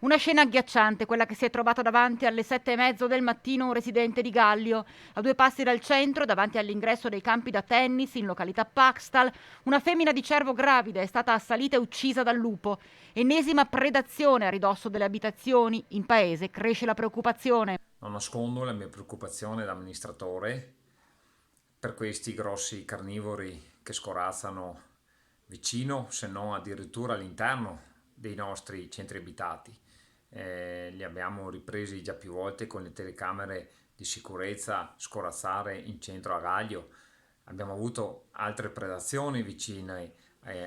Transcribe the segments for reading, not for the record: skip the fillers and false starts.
Una scena agghiacciante, quella che si è trovata davanti alle 7:30 del mattino un residente di Gallio. A 2 passi dal centro, davanti all'ingresso dei campi da tennis, in località Paxtal, una femmina di cervo gravida è stata assalita e uccisa dal lupo. Ennesima predazione a ridosso delle abitazioni. In paese cresce la preoccupazione. Non nascondo la mia preoccupazione da amministratore per questi grossi carnivori che scorazzano vicino, se non addirittura all'interno dei nostri centri abitati. Li abbiamo ripresi già più volte con le telecamere di sicurezza scorazzare in centro a Gaglio. Abbiamo avuto altre predazioni vicine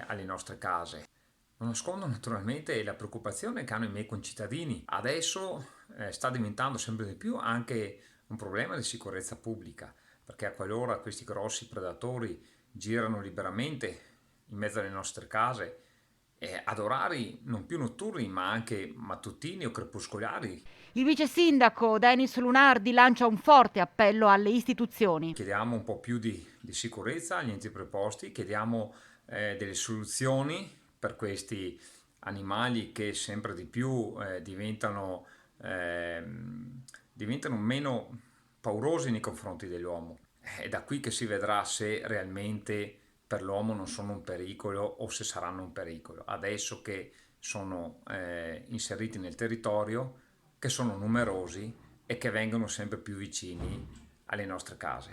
alle nostre case. Non nascondo naturalmente la preoccupazione che hanno i miei concittadini. Adesso sta diventando sempre di più anche un problema di sicurezza pubblica, perché a qualora questi grossi predatori girano liberamente in mezzo alle nostre case, ad orari non più notturni ma anche mattutini o crepuscolari, Il vice sindaco Denis Lunardi lancia un forte appello alle istituzioni. chiediamo un po' più di sicurezza agli enti preposti, chiediamo delle soluzioni per questi animali che sempre di più diventano meno paurosi nei confronti dell'uomo. È da qui che si vedrà se realmente per l'uomo non sono un pericolo o se saranno un pericolo. Adesso che sono inseriti nel territorio, che sono numerosi e che vengono sempre più vicini alle nostre case.